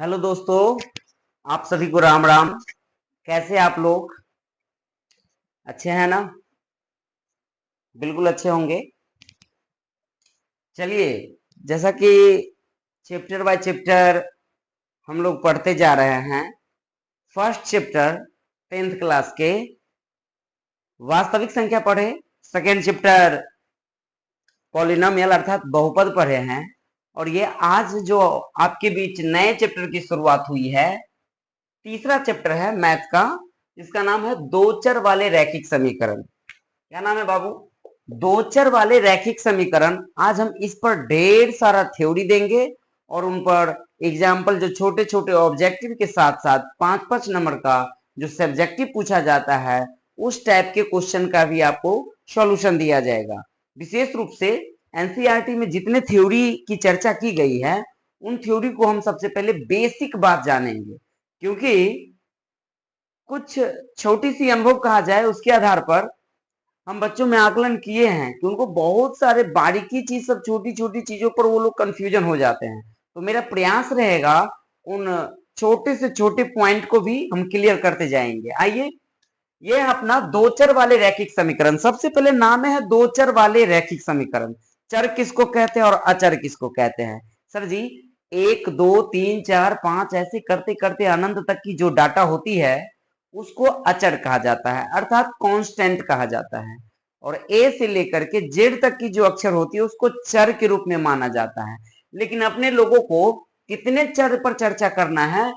Hello दोस्तों, आप सभी को राम राम। कैसे आप लोग? अच्छे हैं ना? बिल्कुल अच्छे होंगे। चलिए, जैसा कि चैप्टर बाय चैप्टर हम लोग पढ़ते जा रहे हैं। फर्स्ट चैप्टर 10th क्लास के वास्तविक संख्या पढ़े। सेकेंड चैप्टर पॉलिनोमियल अर्थात बहुपद पढ़े हैं। और ये आज जो आपके बीच नए चैप्टर की शुरुआत हुई है, तीसरा चैप्टर है मैथ का, जिसका नाम है दो चर वाले रैखिक समीकरण। क्या नाम है बाबू? दो चर वाले रैखिक समीकरण। आज हम इस पर ढेर सारा थ्योरी देंगे और उन पर एग्जाम्पल जो छोटे छोटे ऑब्जेक्टिव के साथ साथ 5-5 नंबर का जो सब्जेक्टिव पूछा जाता है, उस टाइप के क्वेश्चन का भी आपको सॉल्यूशन दिया जाएगा। विशेष रूप से एनसीईआरटी में जितने थ्योरी की चर्चा की गई है, उन थ्योरी को हम सबसे पहले बेसिक बात जानेंगे, क्योंकि कुछ छोटी सी अनुभव कहा जाए उसके आधार पर हम बच्चों में आकलन किए हैं कि उनको बहुत सारे बारीकी चीज, सब छोटी छोटी चीजों पर वो लोग कंफ्यूजन हो जाते हैं। तो मेरा प्रयास रहेगा उन छोटे से छोटे पॉइंट को भी हम क्लियर करते जाएंगे। आइए, ये है अपना दो चर वाले रैखिक समीकरण। सबसे पहले नाम है दो चर वाले रैखिक समीकरण। चर किसको कहते हैं और अचर किसको कहते हैं? सर जी, 1 2 3 4 5 ऐसे करते करते अनंत तक की जो डाटा होती है उसको अचर कहा जाता है, अर्थात कांस्टेंट कहा जाता है। और ए से लेकर के जेड तक की जो अक्षर होती है उसको चर के रूप में माना जाता है। लेकिन अपने लोगों को कितने चर पर चर्चा करना है?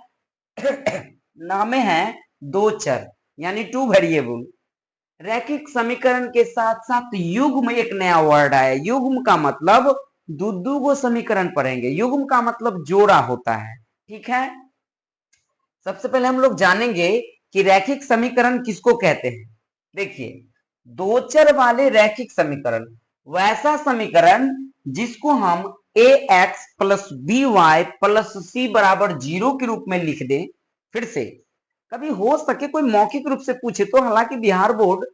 नामे है दो चर, यानी टू वेरिएबल। रैखिक समीकरण के साथ साथ युग्म एक नया वर्ड आया। युग्म का मतलब दो गो समीकरण पढ़ेंगे। युग्म का मतलब जोड़ा होता है। ठीक है, सबसे पहले हम लोग जानेंगे कि रैखिक समीकरण किसको कहते हैं। देखिए, दो चर वाले रैखिक समीकरण वैसा समीकरण जिसको हम A X plus B Y plus C बराबर 0 के रूप में लिख दें। फिर से, कभी हो सके कोई मौखिक रूप से पूछे तो, हालांकि बिहार बोर्ड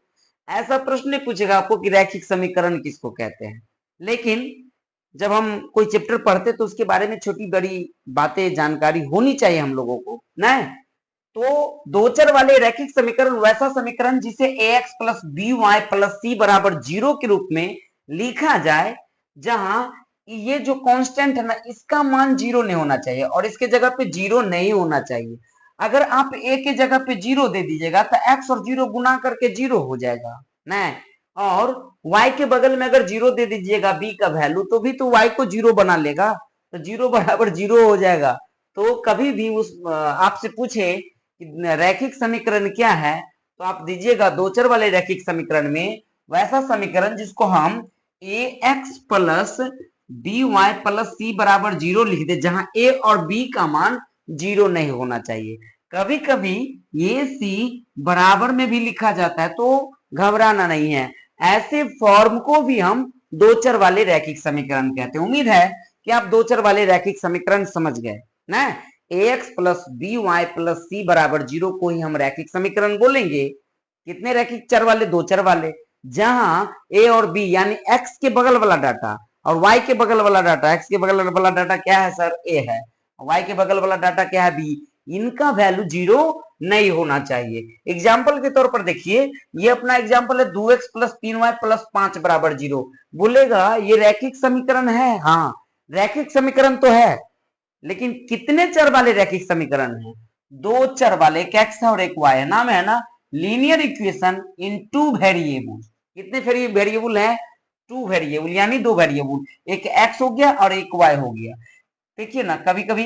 ऐसा प्रश्न नहीं पूछेगा आपको कि रैखिक समीकरण किसको कहते हैं, लेकिन जब हम कोई चैप्टर पढ़ते तो उसके बारे में छोटी बड़ी बातें, जानकारी होनी चाहिए हम लोगों को ना। तो दो चर वाले रैखिक समीकरण वैसा समीकरण जिसे A X plus B Y plus C बराबर 0 के रूप में लिखा जाए, जहां ये जो कांस्टेंट है ना, इसका मान 0 नहीं होना चाहिए और इसके जगह पे 0 नहीं होना चाहिए। अगर आप ए के जगह पे 0 दे दीजिएगा तो एक्स और 0 गुना करके 0 हो जाएगा ना। और y के बगल में अगर 0 दे दीजिएगा b का वैल्यू, तो भी तो y को 0 बना लेगा, तो 0 बराबर 0 हो जाएगा। तो कभी भी उस आपसे पूछे रैखिक समीकरण क्या है, तो आप दीजिएगा दो चर वाले रैखिक समीकरण में वैसा समीकरण जिसको हम A X plus B Y plus C बराबर 0 लिख दे, जहां ए और बी का मान 0 नहीं होना चाहिए। कभी कभी ये सी बराबर में भी लिखा जाता है, तो घबराना नहीं है। ऐसे फॉर्म को भी हम दो चर वाले रैखिक समीकरण कहते हैं। उम्मीद है कि आप दो चर वाले रैखिक समीकरण समझ गए ना। A X plus B Y plus C बराबर 0 को ही हम रैखिक समीकरण बोलेंगे। कितने रैखिक चर वाले? दो चर वाले, जहां ए और बी यानी एक्स के बगल वाला डाटा और वाई के बगल वाला डाटा, एक्स के बगल वाला डाटा क्या है सर? ए है। वाई के बगल वाला डाटा क्या है? बी। इनका वैल्यू 0 नहीं होना चाहिए। एग्जाम्पल के तौर पर देखिए, ये अपना एग्जाम्पल है 2x प्लस 3y प्लस 5 बराबर 0। बोलेगा ये रैखिक समीकरण है? हाँ, रैखिक समीकरण तो है, लेकिन कितने चर वाले रैखिक समीकरण है? दो चर वाले, एक एक्स है और एक वाई है। नाम है ना linear equation in two variable. कितने वेरिएबल है? टू वेरिएबल, यानी दो वेरिएबल, एक एक्स हो गया और एक वाई हो गया। देखिए ना, कभी कभी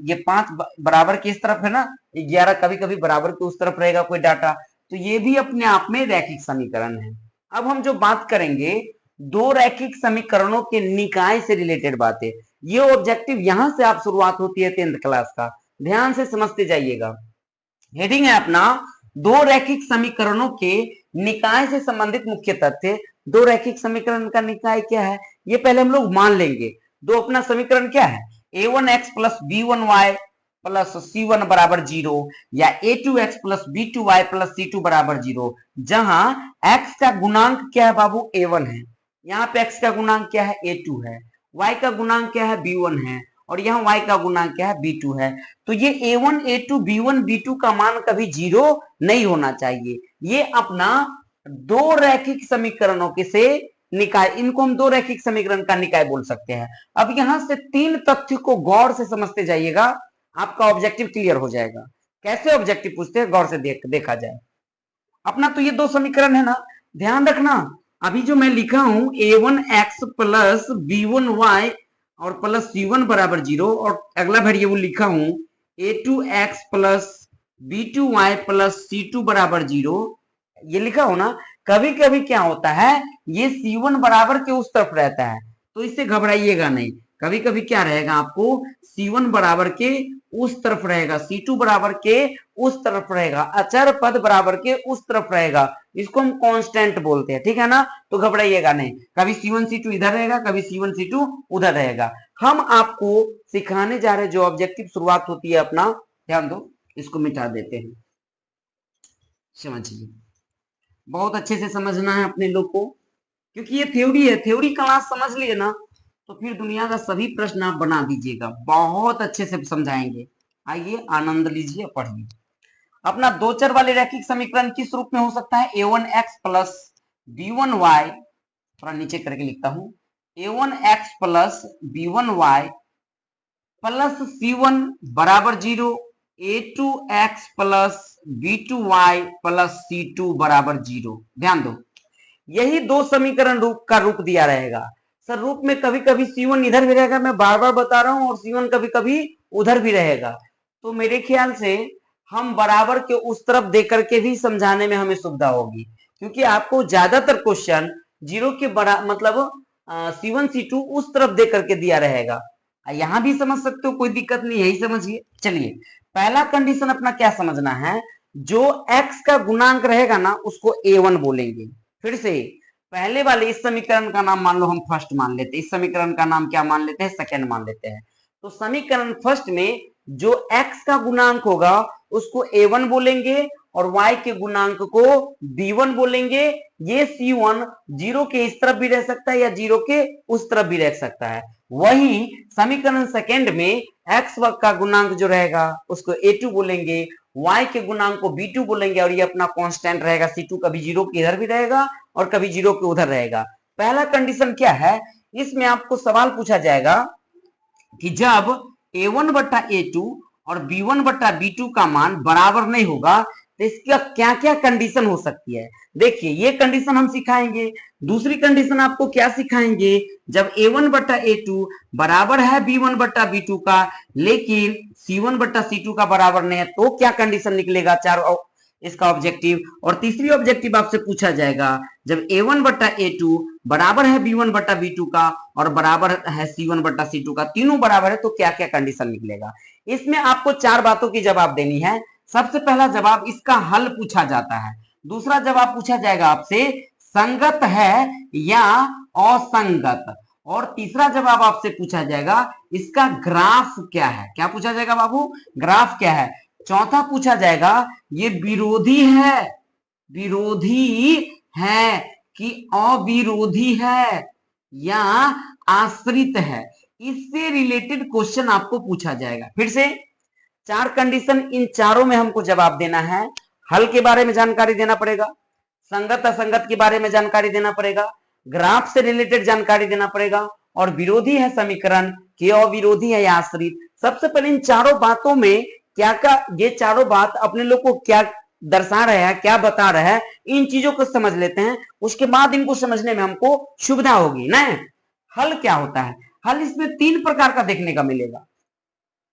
ये 5 बराबर किस तरफ है ना, 11 कभी कभी बराबर के उस तरफ रहेगा कोई डाटा, तो ये भी अपने आप में रैखिक समीकरण है। अब हम जो बात करेंगे दो रैखिक समीकरणों के निकाय से रिलेटेड बातें। ये ऑब्जेक्टिव यहां से आप शुरुआत होती है 10th क्लास का, ध्यान से समझते जाइएगा। हेडिंग है अपना दो रैखिक समीकरणों के निकाय से संबंधित मुख्य तथ्य। दो रैखिक समीकरण का निकाय क्या है, ये पहले हम लोग मान लेंगे। दो अपना समीकरण क्या है? a1x plus b1y plus c1 बराबर 0, या a2x plus b2y plus c2 बराबर 0, जहां x का गुणांक क्या है बाबू? a1 है। यहाँ पे x का गुणांक क्या है? a2 है। y का गुणांक क्या है? b1 है। और यहाँ y का गुणांक क्या है, b2 है। तो ये a1 a2 b1 b2 का मान कभी 0 नहीं होना चाहिए। ये अपना दो रैखिक समीकरणों के से निकाय, इनको हम दो रैखिक समीकरण का निकाय बोल सकते हैं। अब यहां से तीन तथ्य को गौर से समझते जाइएगा, आपका ऑब्जेक्टिव क्लियर हो जाएगा। कैसे ऑब्जेक्टिव पूछते हैं, गौर से देखा जाए। अपना तो ये दो समीकरण है ना, ध्यान रखना। अभी जो मैं लिखा हूं a1x प्लस b1y और प्लस c1 बराबर 0, और अगला वेरिएबल लिखा हूं a2x plus b2y plus c2 बराबर 0, ये लिखा हो ना। कभी कभी क्या होता है, ये c1 बराबर के उस तरफ रहता है, तो इससे घबराइएगा नहीं। कभी कभी क्या रहेगा, आपको c1 बराबर के उस तरफ रहेगा, c2 बराबर के उस तरफ रहेगा, अचर पद बराबर के उस तरफ रहेगा, इसको हम कांस्टेंट बोलते हैं, ठीक है ना। तो घबराइएगा नहीं, कभी c1 c2 इधर रहेगा, कभी c1 c2 उधर रहेगा। हम आपको सिखाने जा रहे जो ऑब्जेक्टिव शुरुआत होती है अपना, ध्यान दो, इसको मिटा देते हैं, समझिए। बहुत अच्छे से समझना है अपने लोग को, क्योंकि ये थ्योरी है। थ्योरी क्लास समझ लिए ना, तो फिर दुनिया का सभी प्रश्न आप बना दीजिएगा, बहुत अच्छे से समझाएंगे। आइए आनंद लीजिए, पढ़िए। अपना दो चर वाले रैखिक समीकरण किस रूप में हो सकता है, a1x प्लस b1y, थोड़ा नीचे करके लिखता हूं, a1x plus b1y plus c1 बराबर 0, a2x plus b2y plus c2 बराबर 0। ध्यान दो, यही दो समीकरण रूप का रूप दिया रहेगा। सर रूप में कभी कभी c1 इधर भी रहेगा, मैं बार बार बता रहा हूं, और c1 कभी कभी उधर भी रहेगा। तो मेरे ख्याल से हम बराबर के उस तरफ देख करके भी समझाने में हमें सुविधा होगी, क्योंकि आपको ज्यादातर क्वेश्चन जीरो के बड़ा मतलब c1 c2 उस तरफ देख करके दिया रहेगा। यहां भी समझ सकते हो, कोई दिक्कत नहीं, यही समझिए। चलिए, पहला कंडीशन अपना क्या समझना है, जो x का गुणांक रहेगा ना, उसको a1 बोलेंगे। फिर से पहले वाले इस समीकरण का नाम मान लो हम फर्स्ट मान लेते हैं, इस समीकरण का नाम क्या मान लेते हैं, सेकंड मान लेते हैं। तो समीकरण फर्स्ट में जो x का गुणांक होगा उसको a1 बोलेंगे, और y के गुणांक को b1 बोलेंगे। ये c1 जीरो के इस तरफ भी रह सकता है या जीरो के उस तरफ भी रह सकता है। वही समीकरण सेकंड में x का गुणांक जो रहेगा उसको a2 बोलेंगे, y के गुणांक को b2 बोलेंगे, और ये अपना कांस्टेंट रहेगा c2, कभी जीरो के इधर भी रहेगा और कभी जीरो के उधर रहेगा। पहला कंडीशन क्या है, इसमें आपको सवाल पूछा जाएगा कि जब a1 बट्टा a2 और b1 बट्टा b2 का मान बराबर नहीं होगा तो इसका क्या क्या कंडीशन हो सकती है। देखिए, ये कंडीशन हम सिखाएंगे। दूसरी कंडीशन आपको क्या सिखाएंगे, जब a1 बट्टा a2 बराबर है b1 बट्टा b2 का, लेकिन c1 बट्टा c2 का बराबर नहीं है, तो क्या कंडीशन निकलेगा, चार इसका ऑब्जेक्टिव। और तीसरी ऑब्जेक्टिव आपसे पूछा जाएगा, जब a1 बट्टा a2 बराबर है b1 बट्टा b2 का और बराबर है c1 बट्टा c2 का, तीनों बराबर है, तो क्या क्या कंडीशन निकलेगा। इसमें आपको चार बातों की जवाब देनी है। सबसे पहला जवाब, इसका हल पूछा जाता है। दूसरा जवाब पूछा जाएगा आपसे, संगत है या असंगत। और तीसरा जवाब आपसे पूछा जाएगा, इसका ग्राफ क्या है। क्या पूछा जाएगा बाबू, ग्राफ क्या है। चौथा पूछा जाएगा, ये विरोधी है, विरोधी है कि अविरोधी है या आश्रित है। इससे रिलेटेड क्वेश्चन आपको पूछा जाएगा। फिर से चार कंडीशन, इन चारों में हमको जवाब देना है। हल के बारे में जानकारी देना पड़ेगा, संगत असंगत के बारे में जानकारी देना पड़ेगा, ग्राफ से रिलेटेड जानकारी देना पड़ेगा, और विरोधी है समीकरण कि अविरोधी है या आश्रित। सबसे पहले इन चारों बातों में क्या का, ये चारों बात अपने लोग को क्या दर्शा रहे हैं, क्या बता रहे हैं, इन चीजों को समझ लेते हैं। उसके बाद इनको समझने में हमको सुविधा होगी ना। हल क्या होता है, हल इसमें तीन प्रकार का देखने का मिलेगा।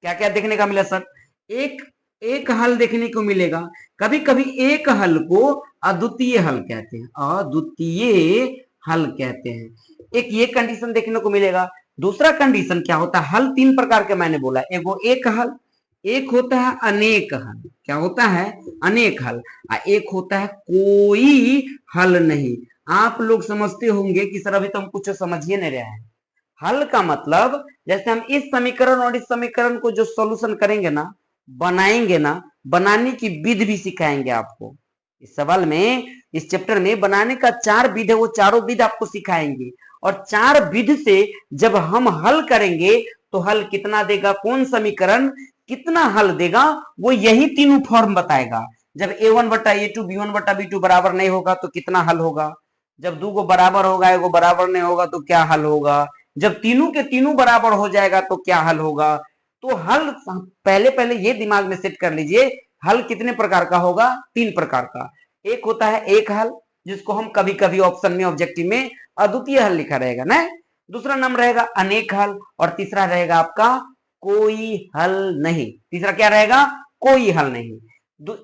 क्या क्या देखने का मिला सर, एक हल देखने को मिलेगा। कभी कभी एक हल को अद्वितीय हल कहते हैं, अद्वितीय हल कहते हैं। एक ये कंडीशन देखने को मिलेगा। दूसरा कंडीशन क्या होता है, हल तीन प्रकार के मैंने बोला, एगो एक हल, एक होता है अनेक हल। क्या होता है, अनेक हल। एक होता है कोई हल नहीं। आप लोग समझते होंगे कि सर अभी तो हम कुछ समझिए नहीं रहे हैं। हल का मतलब, जैसे हम इस समीकरण और इस समीकरण को जो सॉल्यूशन करेंगे ना, बनाएंगे ना, बनाने की विधि भी सिखाएंगे आपको। इस सवाल में, इस चैप्टर में बनाने का चार विधि है, वो चारों विधि आपको सिखाएंगे। और चार विधि से जब हम हल करेंगे तो हल कितना देगा, कौन समीकरण कितना हल देगा, वो यही तीनों फॉर्म बताएगा। जब a1 बटा a2 b1 बटा b2 बराबर नहीं होगा तो कितना हल होगा, जब दो को बराबर होगा एगो बराबर नहीं होगा तो क्या हल होगा, जब तीनों के तीनों बराबर हो जाएगा तो क्या हल होगा। तो हल पहले पहले ये दिमाग में सेट कर लीजिए, हल कितने प्रकार का होगा, 3 प्रकार का। एक होता है एक हल, जिसको हम कभी कभी ऑप्शन में ऑब्जेक्टिव में अद्वितीय हल लिखा रहेगा ना। दूसरा नाम रहेगा अनेक हल, और तीसरा रहेगा आपका कोई हल नहीं। तीसरा क्या रहेगा, कोई हल नहीं।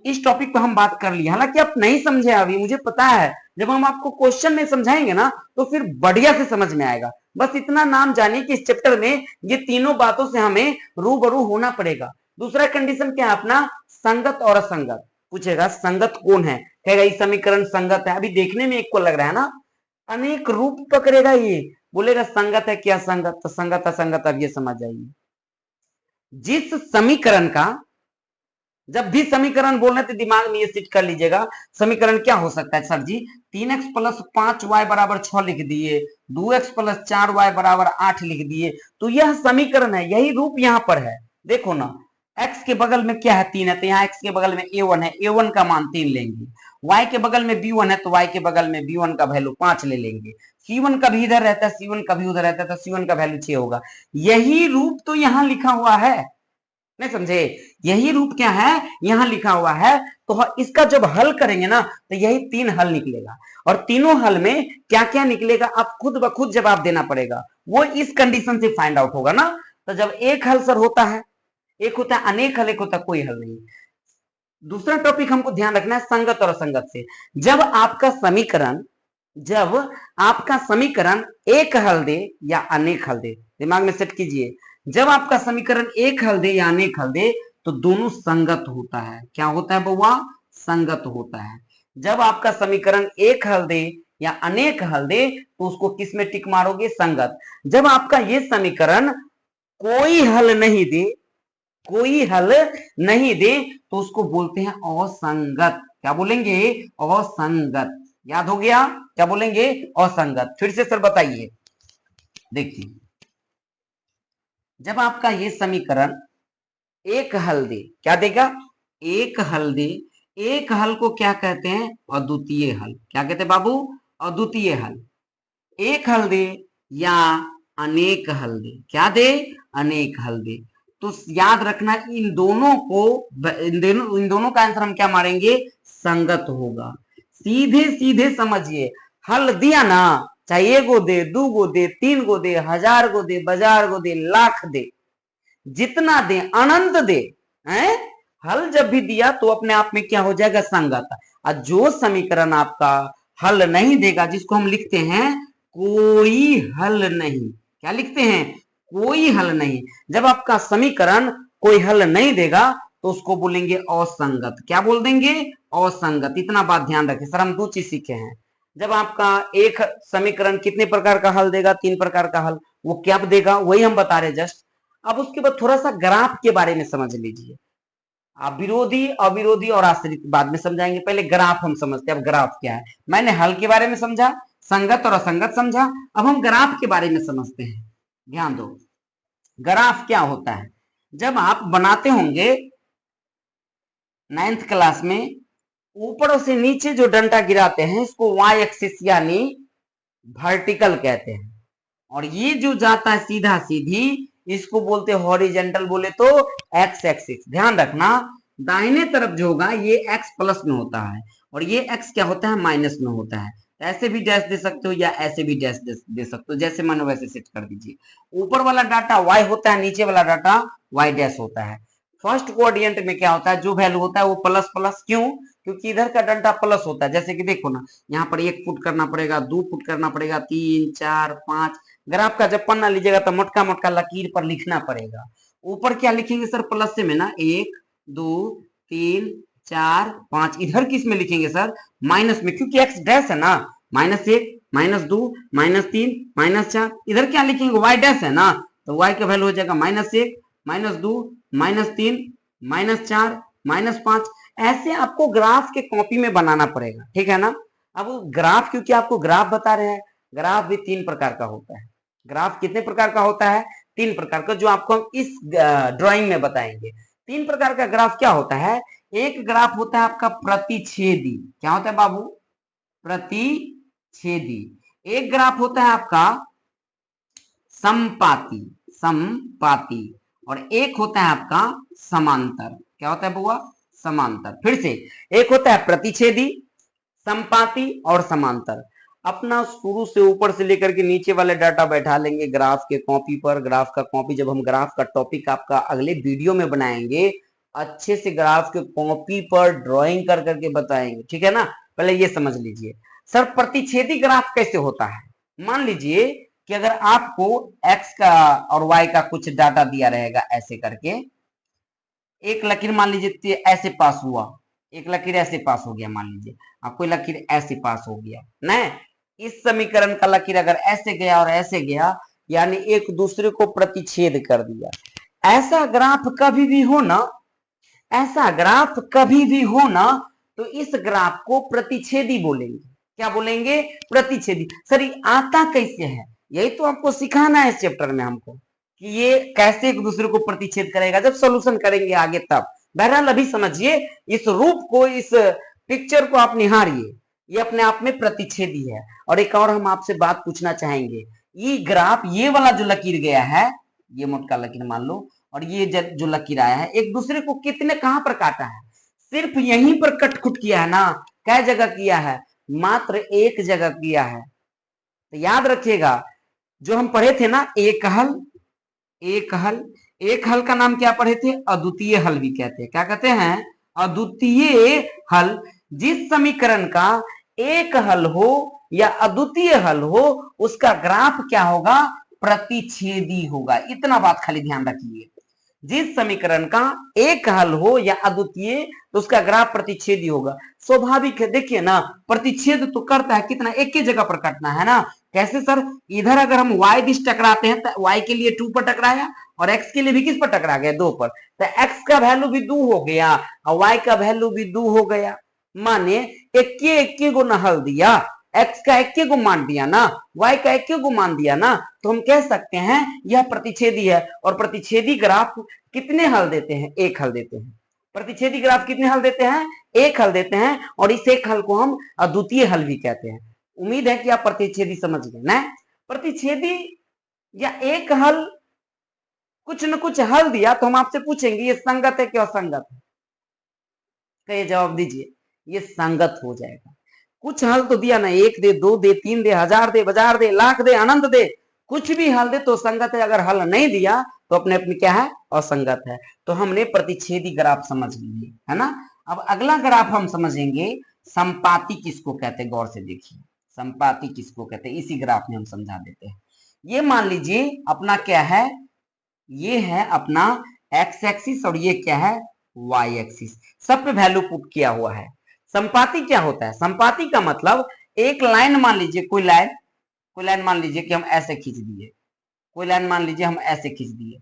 इस टॉपिक पर हम बात कर लिए, हालांकि आप नहीं समझे अभी, मुझे पता है, जब हम आपको क्वेश्चन में समझाएंगे ना तो फिर बढ़िया से समझ में आएगा। बस इतना नाम जानिए कि इस चैप्टर में ये तीनों बातों से हमें रूबरू होना पड़ेगा। दूसरा कंडीशन क्या है अपना, संगत और असंगत। पूछेगा संगत कौन है, कहेगा ये समीकरण संगत है। अभी देखने में एक को लग रहा है ना, अनेक रूप पकड़ेगा ये, बोलेगा संगत है क्या संगत, तो संगत असंगत अब ये समझ जाइए। जिस समीकरण का, जब भी समीकरण बोल रहे थे दिमाग में ये सेट कर लीजिएगा, समीकरण क्या हो सकता है सर जी, 3x प्लस 5y बराबर 6 लिख दिए, 2x प्लस 4y बराबर 8 लिख दिए, तो यह समीकरण है, यही रूप यहाँ पर है। देखो ना, x के बगल में क्या है, 3 है, तो यहाँ x के बगल में a1 है, a1 का मान 3 लेंगे। y के बगल में b1 है, तो y के बगल में b1 का वैल्यू 5 ले लेंगे। c1 कभी इधर रहता है, c1 कभी उधर रहता है, तो c1 का वैल्यू 6 होगा। यही रूप तो यहाँ लिखा हुआ है, नहीं समझे, यही रूप क्या है यहां लिखा हुआ है। तो इसका जब हल करेंगे ना तो यही 3 हल निकलेगा, और तीनों हल में क्या क्या निकलेगा आप खुद ब खुद जवाब देना पड़ेगा, वो इस कंडीशन से फाइंड आउट होगा ना। तो जब एक हल सर होता है, एक होता है अनेक हल, एक होता है कोई हल नहीं। दूसरा टॉपिक हमको ध्यान रखना है संगत और असंगत से। जब आपका समीकरण एक हल दे या अनेक हल दे, दिमाग में सेट कीजिए, जब आपका समीकरण एक हल दे या अनेक हल दे तो दोनों संगत होता है। क्या होता है बउआ, संगत होता है। जब आपका समीकरण एक हल दे या अनेक हल दे तो उसको किस में टिक मारोगे, संगत। जब आपका ये समीकरण कोई हल नहीं दे, कोई हल नहीं दे तो उसको बोलते हैं असंगत। क्या बोलेंगे, असंगत। याद हो गया, क्या बोलेंगे, असंगत। फिर से सर बताइए, देखिए, जब आपका ये समीकरण एक हल दे, क्या देगा, एक हल दे, एक हल को क्या कहते हैं, अद्वितीय हल। क्या कहते हैं बाबू, अद्वितीय हल। एक हल दे या अनेक हल दे, क्या दे, अनेक हल दे, तो याद रखना इन दोनों को, इन दोनों का आंसर हम क्या मारेंगे, संगत होगा। सीधे सीधे समझिए, हल दिया ना, चाहे 1 गो दे, 2 गो दे, 3 गो दे, 1000 गो दे, 1000 गो दे, लाख दे, जितना दे, अनंत दे, हैं, हल जब भी दिया तो अपने आप में क्या हो जाएगा, संगत। और जो समीकरण आपका हल नहीं देगा, जिसको हम लिखते हैं कोई हल नहीं, क्या लिखते हैं, कोई हल नहीं। जब आपका समीकरण कोई हल नहीं देगा तो उसको बोलेंगे असंगत। क्या बोल देंगे, असंगत। इतना बात ध्यान रखें सर, हम 2 चीज सीखे हैं। जब आपका एक समीकरण कितने प्रकार का हल देगा, 3 प्रकार का हल, वो क्या देगा वही हम बता रहे जस्ट। अब उसके बाद थोड़ा सा ग्राफ के बारे में समझ लीजिए। आप विरोधी, अविरोधी और आश्रित बाद में समझाएंगे, पहले ग्राफ हम समझते हैं। अब ग्राफ क्या है, मैंने हल के बारे में समझा, संगत और असंगत समझा, अब हम ग्राफ के बारे में समझते हैं। ध्यान दो, ग्राफ क्या होता है, जब आप बनाते होंगे 9th क्लास में, ऊपर से नीचे जो डंडा गिराते हैं इसको वाई एक्सिस यानी वर्टिकल कहते हैं, और ये जो जाता है सीधा सीधी इसको बोलते हैं हॉरिजेंटल, बोले तो एक्स एक्सिस। ध्यान रखना, दाहिने तरफ जो होगा ये एक्स प्लस में होता है, और ये एक्स क्या होता है, माइनस में होता है। ऐसे भी डैश दे सकते हो या ऐसे भी डैश दे सकते हो, जैसे मानो वैसे सेट कर दीजिए। ऊपर वाला डाटा वाई होता है, नीचे वाला डाटा वाई डैश होता है। फर्स्ट कोऑर्डिनेट में क्या होता है, जो वैल्यू होता है वो प्लस प्लस, क्यों, क्योंकि इधर का डंडा प्लस होता है। जैसे कि देखो ना, यहाँ पर 1 फुट करना पड़ेगा, 2 फुट करना पड़ेगा, 3 4 5। ग्राफ का जब पन्ना लीजिएगा तो मोटका मोटका लकीर पर लिखना पड़ेगा। ऊपर क्या लिखेंगे सर, प्लस से में ना, 1 2 3 4 5। इधर किस में लिखेंगे सर, माइनस में, क्योंकि एक्स डैश है ना, -1 -2 -3 -4। इधर क्या लिखेंगे, वाई डैश है ना, तो वाई का वैल्यू हो जाएगा -1 -2 -3 -4 -5। ऐसे आपको ग्राफ के कॉपी में बनाना पड़ेगा, ठीक है ना। अब ग्राफ, क्योंकि आपको ग्राफ बता रहे हैं, ग्राफ भी 3 प्रकार का होता है। ग्राफ कितने प्रकार का होता है, तीन प्रकार का, जो आपको हम इस ड्राइंग में बताएंगे। तीन प्रकार का ग्राफ क्या होता है? एक ग्राफ होता है आपका प्रतिच्छेदी। क्या होता है बाबू? प्रतिच्छेदी। एक ग्राफ होता है आपका समपाती, समपाती। और एक होता है आपका समांतर। क्या होता है बुआ? समांतर। फिर से, एक होता है प्रतिच्छेदी, समपाती और समांतर। अपना शुरू से ऊपर से लेकर के नीचे वाले डाटा बैठा लेंगे ग्राफ के कॉपी पर। ग्राफ का कॉपी, जब हम ग्राफ का टॉपिक आपका अगले वीडियो में बनाएंगे, अच्छे से ग्राफ के कॉपी पर ड्राइंग कर करके बताएंगे, ठीक है ना? पहले ये समझ लीजिए सर, प्रतिच्छेदी ग्राफ कैसे होता है। मान लीजिए कि अगर आपको x का और y का कुछ डाटा दिया रहेगा, ऐसे करके एक लकीर मान लीजिए ऐसे पास हुआ, एक लकीर ऐसे पास हो गया, मान लीजिए आपको लकीर ऐसे पास हो गया ना। इस समीकरण का लकीर अगर ऐसे गया और ऐसे गया, यानी एक दूसरे को प्रतिच्छेद कर दिया। ऐसा ग्राफ कभी भी हो ना, ऐसा ग्राफ कभी भी हो ना, तो इस ग्राफ को प्रतिच्छेदी बोलेंगे। क्या बोलेंगे? प्रतिच्छेदी। सर ये आता कैसे है? यही तो आपको सिखाना है इस चैप्टर में हमको, कि ये कैसे एक दूसरे को प्रतिच्छेद करेगा। जब सॉल्यूशन करेंगे आगे तब। बहरहाल अभी समझिए इस रूप को, इस पिक्चर को आप निहारिए, ये अपने आप में प्रतिच्छेदी है। और एक और हम आपसे बात पूछना चाहेंगे, ये ग्राफ, ये वाला जो लकीर गया है, ये मोटा लकीर मान लो, और ये जो लकीर आया है, एक दूसरे को कितने कहां पर काटा है? सिर्फ यहीं पर कटखुट किया है ना। कै जगह किया है? मात्र एक जगह किया है। तो याद रखिएगा, जो हम पढ़े थे ना, एक हल, एक हल, एक हल का नाम क्या पढ़े थे? अद्वितीय हल भी कहते हैं। क्या कहते हैं? अद्वितीय हल। जिस समीकरण का एक हल हो या अद्वितीय हल हो, उसका ग्राफ क्या होगा? प्रतिच्छेदी होगा। इतना बात खाली ध्यान रखिए, जिस समीकरण का एक हल हो या अद्वितीय, तो उसका ग्राफ प्रतिच्छेदी होगा। स्वाभाविक है, देखिए ना, प्रतिच्छेद तो करता है कितना, एक ही जगह पर काटना है ना। कैसे सर? इधर अगर हम y दिश टकराते हैं तो y के लिए 2 पर टकराया, और x के लिए भी किस पर टकरा गया? 2 पर। तो x का वैल्यू भी 2 हो गया और y का वैल्यू भी 2 हो गया। माने इक्के गो न हल दिया, x का इक्के गो मान दिया ना, y का इक्के गो मान दिया ना, तो हम कह सकते हैं यह प्रतिच्छेदी है। और प्रतिच्छेदी ग्राफ कितने हल देते हैं? एक हल देते हैं। प्रतिच्छेदी ग्राफ कितने हल देते हैं? एक हल देते हैं। और इस एक हल को हम अद्वितीय हल भी कहते हैं। उम्मीद है कि आप प्रतिच्छेदी समझ गए ना। प्रतिच्छेदी या एक हल कुछ न कुछ हल दिया तो हम आपसे पूछेंगे ये संगत है कि असंगत है? ये जवाब दीजिए, ये संगत हो जाएगा। कुछ हल तो दिया ना, एक दे, दो दे, तीन दे, हजार दे, बाजार दे, लाख दे, अनंत दे, कुछ भी हल दे तो संगत है। अगर हल नहीं दिया तो अपने अपने क्या है? असंगत है। तो हमने प्रतिच्छेदी ग्राफ समझ लिए, है ना। अब अगला ग्राफ हम समझेंगे, संपाती किसको कहते हैं? गौर से देखिए, संपाती किसको कहते हैं, इसी ग्राफ में हम समझा देते हैं। ये मान लीजिए अपना क्या है? ये है अपना एक्स एक्सिस और ये क्या है? Y axis. सब पे वैल्यू पुट किया हुआ है। संपाती क्या होता है? संपाती का मतलब एक लाइन मान लीजिए, कोई लाइन मान लीजिए कि हम ऐसे खींच दिए, कोई लाइन मान लीजिए हम ऐसे खींच दिए,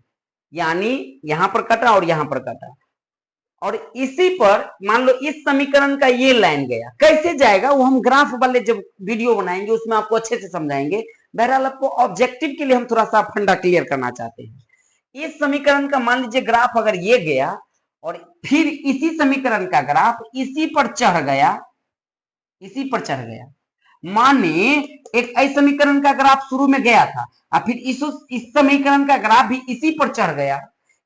यानी यहां पर कटा और यहां पर कटा, और इसी पर मान लो इस समीकरण का ये लाइन गया। कैसे जाएगा वो हम ग्राफ वाले जब वीडियो बनाएंगे उसमें आपको अच्छे से समझाएंगे। बहरहाल आपको ऑब्जेक्टिव के लिए हम थोड़ा सा फंडा क्लियर करना चाहते हैं। इस समीकरण का मान लीजिए ग्राफ अगर ये गया और फिर इसी समीकरण का ग्राफ इसी पर चढ़ गया, इसी पर चढ़ गया, माने एक इस समीकरण का ग्राफ शुरू में गया था और फिर इस समीकरण का ग्राफ भी इसी पर चढ़ गया,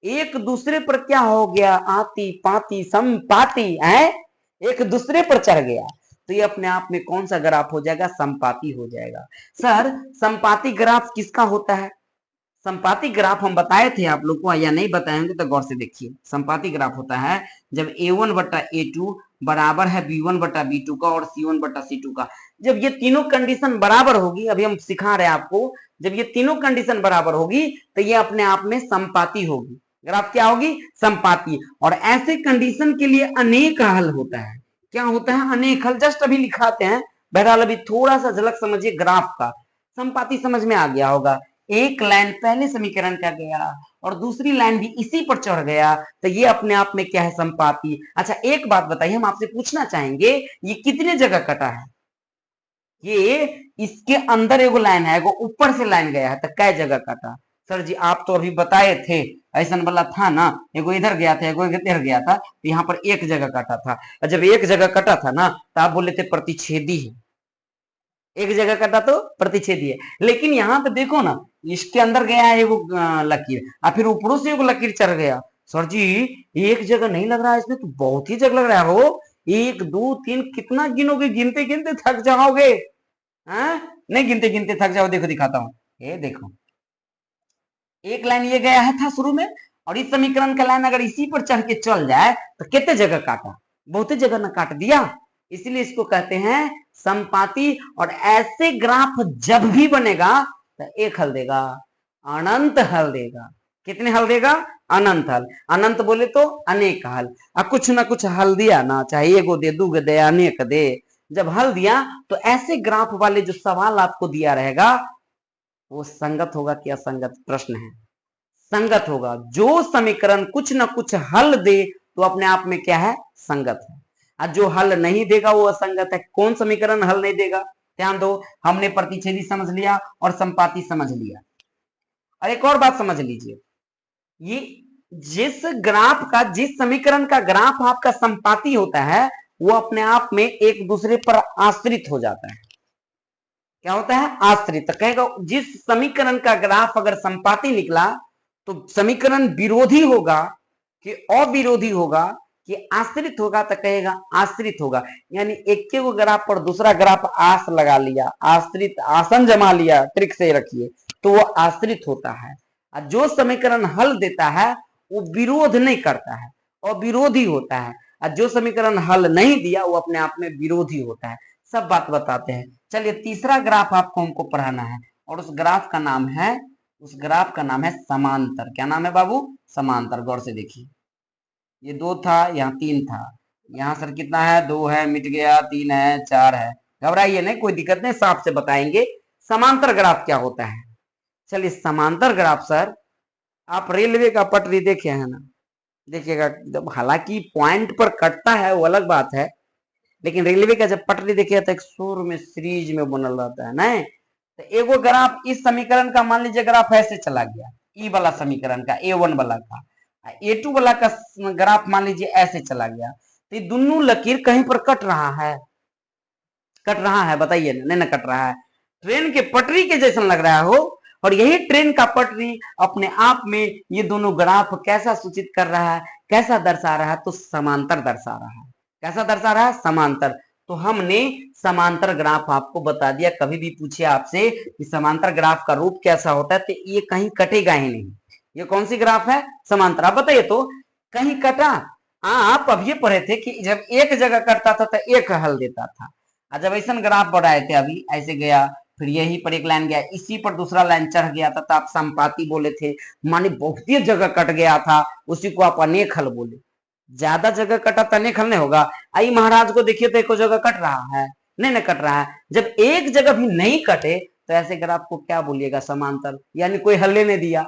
एक दूसरे पर क्या हो गया? आती पाती संपाती है, एक दूसरे पर चढ़ गया, तो ये अपने आप में कौन सा ग्राफ हो जाएगा? संपाती हो जाएगा। सर संपाती ग्राफ किसका होता है? संपाती ग्राफ हम बताए थे आप लोग को, या नहीं बताए होंगे तो गौर से देखिए। संपाती ग्राफ होता है जब a1 बटा a2 बराबर है b1 बटा b2 का और c1 बटा c2 का। जब ये तीनों कंडीशन बराबर होगी, अभी हम सिखा रहे हैं आपको, जब ये तीनों कंडीशन बराबर होगी तो ये अपने आप में संपाती होगी। ग्राफ क्या होगी? संपाती। और ऐसे कंडीशन के लिए अनेक हल होता है। क्या होता है? अनेक हल। जस्ट अभी लिखाते हैं। बहरहाल अभी थोड़ा सा झलक समझिए ग्राफ का। संपाती समझ में आ गया होगा। एक लाइन पहले समीकरण का गया और दूसरी लाइन भी इसी पर चढ़ गया, तो ये अपने आप में क्या है? संपाती। अच्छा एक बात बताइए, हम आपसे पूछना चाहेंगे ये कितने जगह कटा है? ये इसके अंदर एगो लाइन है, एगो ऊपर से लाइन गया है, तो कै जगह कटा? सर जी आप तो अभी बताए थे ऐसा वाला था ना, एगो इधर गया था एगो इधर गया था, तो यहाँ पर एक जगह काटा था, और जब एक जगह कटा था ना तो आप बोले थे प्रतिच्छेदी है, एक जगह कटा तो प्रतिच्छेदी है। लेकिन यहाँ पे देखो ना, इसके अंदर गया है वो लकीर, और फिर ऊपरों से वो लकीर चढ़ गया। सर जी एक जगह नहीं लग रहा है इसमें, तो बहुत ही जगह लग रहा है हो, 1 2 3 कितना गिनोगे, गिनते गिनते थक जाओगे। हाँ नहीं गिनते गिनते थक जाओ, देखो दिखाता हूँ, ये देखो एक लाइन ये गया है था शुरू में, और इस समीकरण का लाइन अगर इसी पर चढ़ के चल जाए तो कितने जगह काटा, बहुत जगह ना काट दिया। इसलिए इसको कहते हैं संपाती। और ऐसे ग्राफ जब भी बनेगा तो एक हल देगा, अनंत हल देगा। कितने हल देगा? अनंत हल। अनंत बोले तो अनेक हल। अब कुछ ना कुछ हल दिया ना, चाहे एगो दे दूगो दे अनेक दे, जब हल दिया तो ऐसे ग्राफ वाले जो सवाल आपको दिया रहेगा वो संगत होगा कि असंगत, प्रश्न है। संगत होगा। जो समीकरण कुछ ना कुछ हल दे तो अपने आप में क्या है? संगत है। और जो हल नहीं देगा वो असंगत है। कौन समीकरण हल नहीं देगा? ध्यान दो, हमने प्रतिच्छेदी समझ लिया और संपाती समझ लिया। और एक और बात समझ लीजिए, ये जिस ग्राफ का, जिस समीकरण का ग्राफ आपका संपाती होता है वो अपने आप में एक दूसरे पर आश्रित हो जाता है। क्या होता है? आश्रित। तो कहेगा जिस समीकरण का ग्राफ अगर संपाती निकला तो समीकरण विरोधी होगा कि अविरोधी होगा कि आश्रित होगा, तो कहेगा आश्रित होगा। यानी एक के ग्राफ पर दूसरा ग्राफ आस लगा लिया, आश्रित आसन जमा लिया, ट्रिक से रखिए, तो वो आश्रित होता है। और जो समीकरण हल देता है वो विरोध नहीं करता है, अविरोधी होता है। और जो समीकरण हल नहीं दिया वो अपने आप में विरोधी होता है। सब बात बताते हैं। चलिए तीसरा ग्राफ आपको हमको पढ़ाना है, और उस ग्राफ का नाम है, उस ग्राफ का नाम है समांतर। क्या नाम है बाबू? समांतर। गौर से देखिए, ये 2 था, यहाँ 3 था, यहाँ सर कितना है? 2 है, मिट गया, 3 है, 4 है। घबराइए नहीं, कोई दिक्कत नहीं, साफ से बताएंगे समांतर ग्राफ क्या होता है। चलिए समांतर ग्राफ सर, आप रेलवे का पटरी देखे हैं ना, देखिएगा जब हालांकि पॉइंट पर कटता है वो अलग बात है, लेकिन रेलवे का जब पटरी देखिए तो एक सुर में सीरीज में बनल रहता है ना। तो एगो ग्राफ इस समीकरण का मान लीजिए ग्राफ ऐसे चला गया, ई वाला समीकरण का, A1 वाला का, A2 वाला का ग्राफ मान लीजिए ऐसे चला गया, तो ये दोनों लकीर कहीं पर कट रहा है, कट रहा है, बताइए नहीं ना कट रहा है? ट्रेन के पटरी के जैसा लग रहा हो, और यही ट्रेन का पटरी अपने आप में ये दोनों ग्राफ कैसा सूचित कर रहा है, कैसा दर्शा रहा है? तो समांतर दर्शा रहा है। कैसा दर्शा रहा है? समांतर। तो हमने समांतर ग्राफ आपको बता दिया। कभी भी पूछे आपसे कि समांतर ग्राफ का रूप कैसा होता है, तो ये कहीं कटेगा ही नहीं। ये कौन सी ग्राफ है? समांतर। आप बताइए तो, कहीं कटा? आप अभी पढ़े थे कि जब एक जगह कटता था तो एक हल देता था, और जब ऐसा ग्राफ बढ़ाए थे, अभी ऐसे गया, फिर यही पर एक लाइन गया, इसी पर दूसरा लाइन चढ़ गया था, तो आप संपाती बोले थे, माने बहुत ही जगह कट गया था, उसी को आप अनेक हल बोले। ज्यादा जगह कटा तो अनेक हल नहीं होगा। आई महाराज को देखिए तो एक जगह कट रहा है, नहीं ना कट रहा है। जब एक जगह भी नहीं कटे तो ऐसे ग्राफ को क्या बोलिएगा? समांतर। यानी कोई हल नहीं दिया,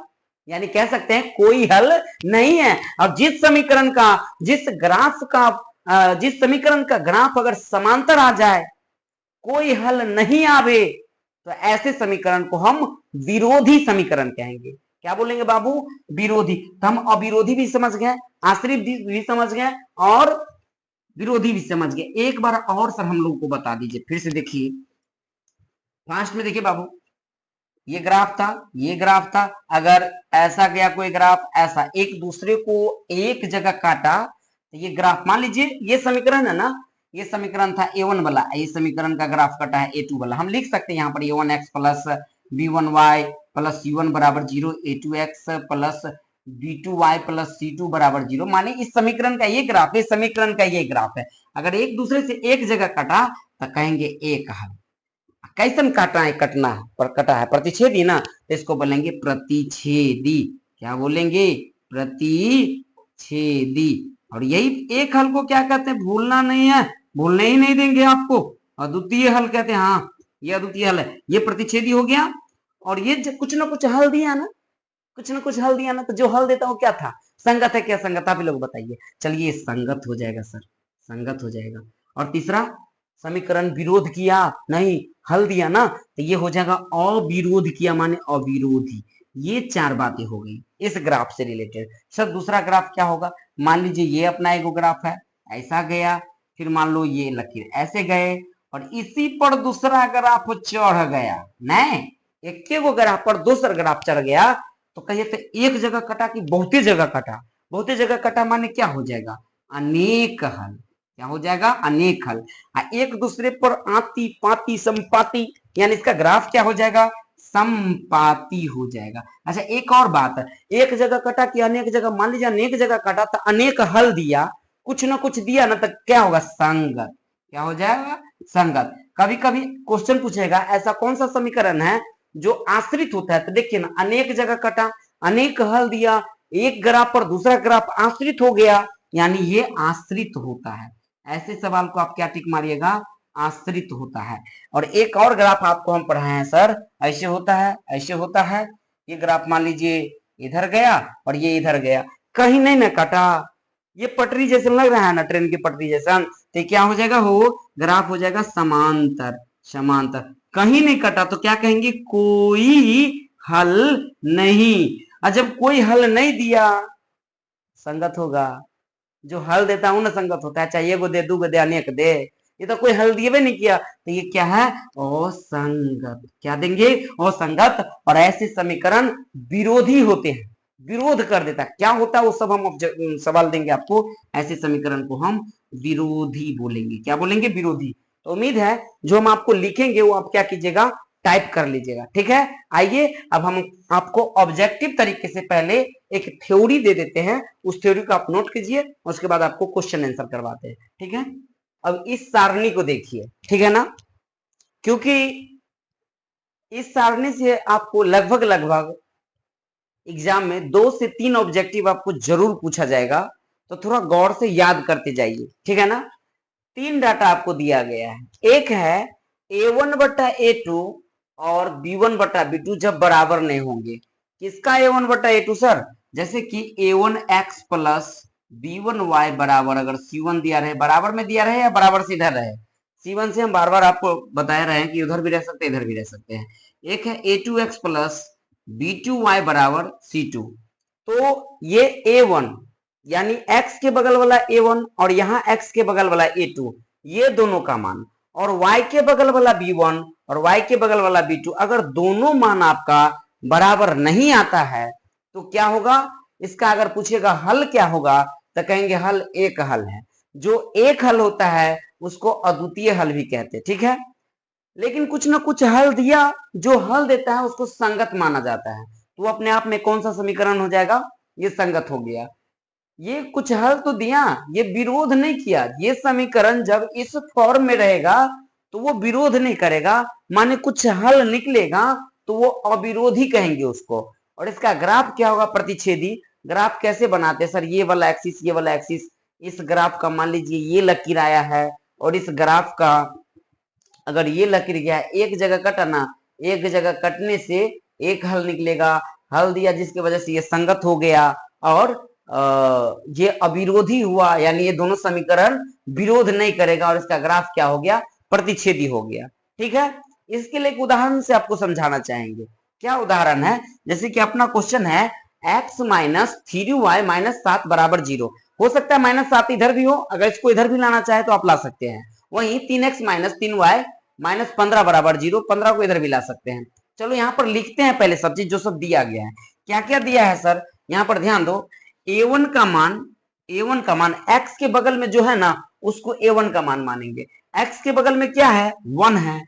यानी कह सकते हैं कोई हल नहीं है। और जिस समीकरण का, जिस ग्राफ का, जिस समीकरण का ग्राफ अगर समांतर आ जाए, कोई हल नहीं आवे, तो ऐसे समीकरण को हम विरोधी समीकरण कहेंगे। क्या बोलेंगे बाबू? विरोधी। तो हम अविरोधी भी समझ गए, आश्रित भी समझ गए, और विरोधी भी समझ गए। एक बार और सर हम लोग को बता दीजिए, फिर से देखिए फास्ट में। देखिए बाबू, ये ग्राफ था, ये ग्राफ था, अगर ऐसा गया कोई ग्राफ, ऐसा एक दूसरे को एक जगह काटा, तो ये ग्राफ मान लीजिए ये समीकरण है ना, ये समीकरण था A1 वाला, ये समीकरण का ग्राफ कटा है A2 वाला। हम लिख सकते हैं यहाँ पर A1x plus B1y plus C1 बराबर 0, A2x plus B2y plus C2 बराबर 0। माने इस समीकरण का ये ग्राफ है, इस समीकरण का ये ग्राफ है, अगर एक दूसरे से एक जगह कटा तो कहेंगे एक हल। कैसन काटा है? कटना है, पर कटा है, प्रतिच्छेदी ना, तो इसको बोलेंगे प्रतिच्छेदी। क्या बोलेंगे? प्रतिच्छेदी। और यही एक हल को क्या कहते हैं? भूलना नहीं है, भूलने ही नहीं देंगे आपको। अद्वितीय हल कहते हैं। हाँ ये अद्वितीय हल है, ये प्रतिच्छेदी हो गया। और ये कुछ ना कुछ हल दिया ना, कुछ ना कुछ हल दिया ना, तो जो हल देता वो क्या था? संगत है क्या संगत? आप लोग बताइए। चलिए संगत हो जाएगा सर, संगत हो जाएगा। और तीसरा, समीकरण विरोध किया नहीं, हल दिया ना, तो ये हो जाएगा अविरोध किया, माने अविरोधी। ये 4 बातें हो गई इस ग्राफ से रिलेटेड। सर दूसरा ग्राफ क्या होगा? मान लीजिए ये अपना एक ग्राफ है, ऐसा गया, फिर मान लो ये लकीर ऐसे गए और इसी पर दूसरा ग्राफ चढ़ गया, नहीं एक के ग्राफ पर दूसरा ग्राफ चढ़ गया तो कहिए तो एक जगह कटा कि बहुते जगह कटा? बहुते जगह कटा माने क्या हो जाएगा? अनेक हल। क्या हो जाएगा? अनेक हल। एक दूसरे पर आती पाती संपाती, यानी इसका ग्राफ क्या हो जाएगा? संपाती हो जाएगा। अच्छा एक और बात है, एक जगह कटा कि अनेक जगह? मान लीजिए अनेक जगह कटा तो अनेक हल दिया, कुछ ना कुछ दिया ना, तो क्या होगा? संगत। क्या हो जाएगा? संगत। कभी कभी क्वेश्चन पूछेगा ऐसा कौन सा समीकरण है जो आश्रित होता है, तो देखिए ना अनेक जगह कटा, अनेक हल दिया, एक ग्राफ पर दूसरा ग्राफ आश्रित हो गया, यानी ये आश्रित होता है। ऐसे सवाल को आप क्या टिक मारिएगा? आश्रित होता है। और एक और ग्राफ आपको हम पढ़ाए हैं सर, ऐसे होता है, ऐसे होता है। ये ग्राफ मान लीजिए इधर गया और ये इधर गया, कहीं नहीं ना कटा, ये पटरी जैसे लग रहा है ना, ट्रेन की पटरी जैसा, तो क्या हो जाएगा? वो ग्राफ हो जाएगा समांतर। समांतर कहीं नहीं कटा तो क्या कहेंगे? कोई हल नहीं। और जब कोई हल नहीं दिया, संगत होगा। जो हल देता हूं ना संगत होता है, चाहे एगो दे, दूगो दे, अनेक दे, ये तो कोई हल दिए नहीं किया, तो ये क्या है? असंगत। क्या देंगे? असंगत। और ऐसे समीकरण विरोधी होते हैं, विरोध कर देता है। क्या होता है वो सब हम सवाल देंगे आपको। ऐसे समीकरण को हम विरोधी बोलेंगे। क्या बोलेंगे? विरोधी। तो उम्मीद है जो हम आपको लिखेंगे वो आप क्या कीजिएगा? टाइप कर लीजिएगा, ठीक है। आइए अब हम आपको ऑब्जेक्टिव तरीके से पहले एक थ्योरी दे देते हैं, उस थ्योरी को आप नोट कीजिए, उसके बाद आपको क्वेश्चन आंसर करवाते हैं, ठीक है। अब इस सारणी को देखिए, ठीक है ना, क्योंकि इस सारणी से आपको लगभग लगभग एग्जाम में 2 से 3 ऑब्जेक्टिव आपको जरूर पूछा जाएगा, तो थोड़ा गौर से याद करते जाइए, ठीक है ना। 3 डाटा आपको दिया गया है। एक है A1 बटा A2 और B1 बटा B2 जब बराबर नहीं होंगे। किसका A1 बटा A2 सर? जैसे कि A1x प्लस B1y बराबर, अगर C1 दिया रहे, बराबर में दिया रहे या बराबर से इधर रहे, C1 से हम बार बार आपको बता रहे हैं कि उधर भी रह सकते हैं, इधर भी रह सकते हैं। एक है A2x प्लस B2y बराबर C2, तो ये A1 यानी x के बगल वाला A1 और यहाँ x के बगल वाला A2, ये दोनों का मान, और y के बगल वाला B1 और y के बगल वाला B2, अगर दोनों मान आपका बराबर नहीं आता है तो क्या होगा? इसका अगर पूछेगा हल क्या होगा, तो कहेंगे हल एक हल है। जो एक हल होता है उसको अद्वितीय हल भी कहते हैं, ठीक है। लेकिन कुछ ना कुछ हल दिया, जो हल देता है उसको संगत माना जाता है, तो अपने आप में कौन सा समीकरण हो जाएगा? ये संगत हो गया। ये कुछ हल तो दिया, ये विरोध नहीं किया। ये समीकरण जब इस फॉर्म में रहेगा तो वो विरोध नहीं करेगा, माने कुछ हल निकलेगा तो वो अविरोधी कहेंगे उसको। और इसका ग्राफ क्या होगा? प्रतिच्छेदी। ग्राफ कैसे बनाते हैं सर? ये वाला एक्सिस, ये वाला एक्सिस, इस ग्राफ का मान लीजिए ये लकीर आया है और इस ग्राफ का अगर ये लकीर गया, एक जगह कटा ना, एक जगह कटने से एक हल निकलेगा, हल दिया जिसकी वजह से ये संगत हो गया और ये अविरोधी हुआ, यानी ये दोनों समीकरण विरोध नहीं करेगा और इसका ग्राफ क्या हो गया? प्रतिच्छेदी हो गया, ठीक है। इसके लिए एक उदाहरण से आपको समझाना चाहेंगे। क्या उदाहरण है? जैसे कि अपना क्वेश्चन है x माइनस 3y माइनस 7 बराबर 0। हो सकता है माइनस 7 इधर भी हो, अगर इसको इधर भी लाना चाहे तो आप ला सकते हैं। वहीं 3x माइनस 3y माइनस 15 बराबर 0, 15 को इधर भी ला सकते हैं। चलो यहाँ पर लिखते हैं पहले सब चीज जो सब दिया गया है। क्या क्या दिया है सर? यहाँ पर ध्यान दो, A1 का मान x के बगल में जो है ना उसको A1 का मान मानेंगे। x के बगल में क्या है? 1 है।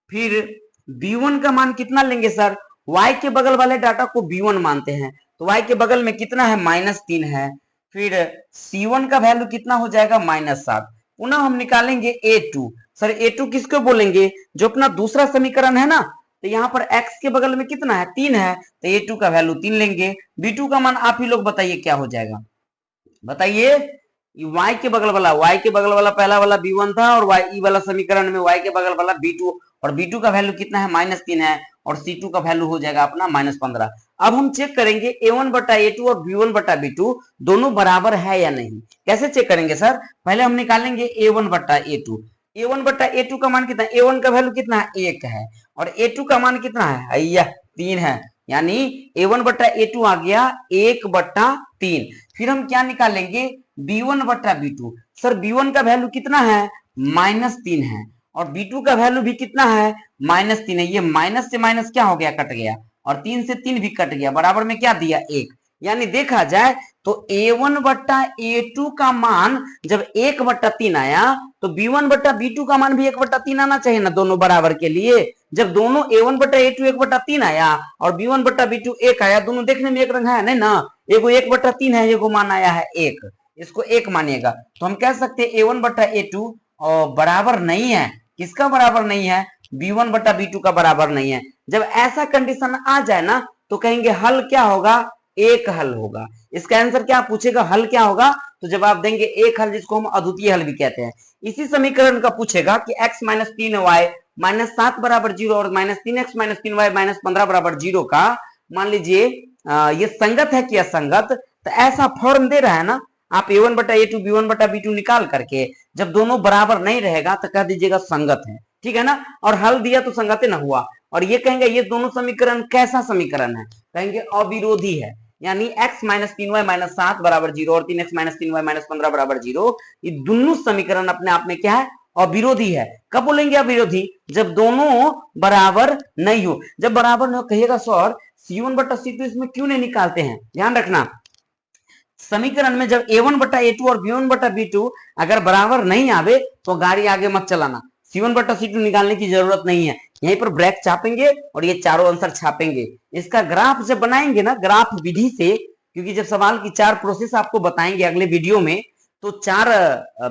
फिर B1 का मान कितना लेंगे सर? y के बगल वाले डाटा को B1 मानते हैं, तो y के बगल में कितना है? -3 है। फिर C1 का वैल्यू कितना हो जाएगा? -7। पुनः हम निकालेंगे A2। सर A2 किसको बोलेंगे? जो अपना दूसरा समीकरण है ना, तो यहाँ पर x के बगल में कितना है? 3 है, तो A2 का वैल्यू 3 लेंगे। B2 का मान आप ही लोग बताइए क्या हो जाएगा? बताइए। y के बगल वाला पहला वाला B1 था और y वाला समीकरण में y के बगल वाला B2, और B2 का वैल्यू कितना है? -3 है, और C2 का वैल्यू हो जाएगा अपना -15। अब हम चेक करेंगे A1 बटा A2 और B1 बटा B2 दोनों बराबर है या नहीं। कैसे चेक करेंगे सर? पहले हम निकालेंगे A1 बटा A2। A1 बटा A2 का मान कितना है? A1 का वैल्यू कितना है? 1 है, और A2 का मान कितना है? 3 है, यानी a1 बट्टा a2 आ गया 1/3। फिर हम क्या निकालेंगे b1 बट्टा b2। सर b1 का वैल्यू कितना है -3 है और b2 का वैल्यू भी कितना है -3 है। ये माइनस से माइनस क्या हो गया कट गया और 3 से 3 भी कट गया, बराबर में क्या दिया 1। यानी देखा जाए तो a1 बट्टा a2 का मान जब 1/3 आया तो b1 बट्टा b2 का मान भी 1/3 आना चाहिए ना, दोनों बराबर के लिए। जब दोनों a1 बट्टा a2 1/3 आया और b1 बट्टा b2 1 आया, दोनों देखने में एक रंग है नहीं ना, एगो 1/3 है, एगो मान आया है 1, इसको 1 मानिएगा। तो हम कह सकते हैं a1 बट्टा a2 बराबर नहीं है, किसका बराबर नहीं है b1 बट्टा b2 का बराबर नहीं है। जब ऐसा कंडीशन आ जाए ना तो कहेंगे हल क्या होगा, एक हल होगा। इसका आंसर क्या पूछेगा, हल क्या होगा, तो जवाब देंगे एक हल, जिसको हम अद्वितीय हल भी कहते हैं। इसी समीकरण का पूछेगा कि x - 3y -7 बराबर 0 और -3x - 3y -15 बराबर 0 का मान लीजिए ये संगत है कि असंगत। तो ऐसा फॉर्म दे रहा है ना, आप a1 बटा a2 b1 बटा b2 निकाल करके जब दोनों बराबर नहीं रहेगा तो कह दीजिएगा संगत है, ठीक है ना। और हल दिया तो संगत ना हुआ। और ये कहेंगे ये दोनों समीकरण कैसा समीकरण है, कहेंगे अविरोधी है। यानी x - 3y - 7 बराबर 0 और 3x - 3y - 15 बराबर 0, ये दोनों समीकरण अपने आप में क्या है, अविरोधी है। कब बोलेंगे अविरोधी, जब दोनों बराबर नहीं हो। जब बराबर नहीं हो कहिएगा सर c1 बटा c2 इसमें क्यों नहीं निकालते हैं। ध्यान रखना समीकरण में जब a1 बटा a2 और b1 बटा b2 अगर बराबर नहीं आवे तो गाड़ी आगे मत चलाना, c1 बटा c2 निकालने की जरूरत नहीं है। यहीं पर ब्रैक छापेंगे और ये चारों आंसर छापेंगे। इसका ग्राफ जब बनाएंगे ना ग्राफ विधि से, क्योंकि जब सवाल की 4 प्रोसेस आपको बताएंगे अगले वीडियो में, तो 4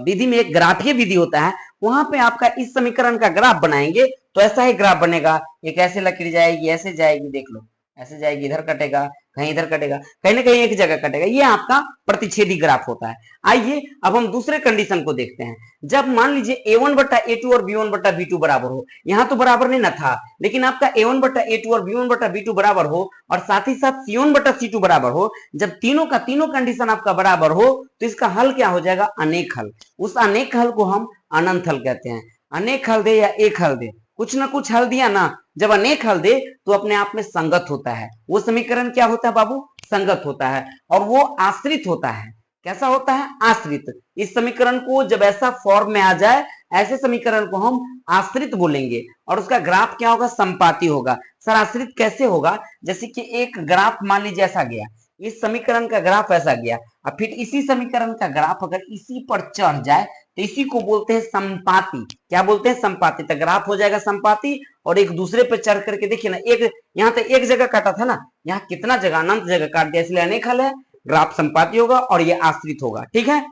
विधि में एक ग्राफीय विधि होता है, वहां पे आपका इस समीकरण का ग्राफ बनाएंगे तो ऐसा ही ग्राफ बनेगा। एक ऐसे लकीर जाएगी, ऐसे जाएगी, देख लो ऐसे जाएगी, इधर कटेगा, कहीं इधर कटेगा, कहीं ना कहीं एक जगह कटेगा। ये आपका प्रतिच्छेदी ग्राफ होता है। आइए अब हम दूसरे कंडीशन को देखते हैं। जब मान लीजिए a1 बट्टा a2 और b1 बट्टा b2 बराबर हो, यहां तो बराबर नहीं ना था, लेकिन आपका a1 बट्टा a2 और b1 बट्टा b2 बराबर हो और साथ ही साथ c1 बट्टा c2 बराबर हो, जब तीनों का तीनों कंडीशन आपका बराबर हो तो इसका हल क्या हो जाएगा, अनेक हल। उस अनेक हल को हम अनंत हल कहते हैं। अनेक हल दे या एक हल दे, कुछ ना कुछ हल दिया ना, जब अनेक हल दे तो अपने आप में संगत होता है। वो समीकरण क्या होता है बाबू, संगत होता है और वो आश्रित होता है। कैसा होता है, आश्रित। इस समीकरण को जब ऐसा फॉर्म में आ जाए, ऐसे समीकरण को हम आश्रित बोलेंगे और उसका ग्राफ क्या होगा, संपाती होगा। सर आश्रित कैसे होगा, जैसे कि एक ग्राफ मान लीजिए ऐसा गया, इस समीकरण का ग्राफ ऐसा गया और फिर इसी समीकरण का ग्राफ अगर इसी पर चढ़ जाए तो इसी को बोलते हैं संपाती। क्या बोलते हैं, संपाती। तो ग्राफ हो जाएगा संपाती और एक दूसरे पे चढ़ करके देखिए ना, एक यहाँ तो एक जगह काटा था ना, यहाँ कितना जगह अनंत जगह काट दिया, इसलिए अनेक हल है। ग्राफ संपाती होगा और ये आश्रित होगा, ठीक है।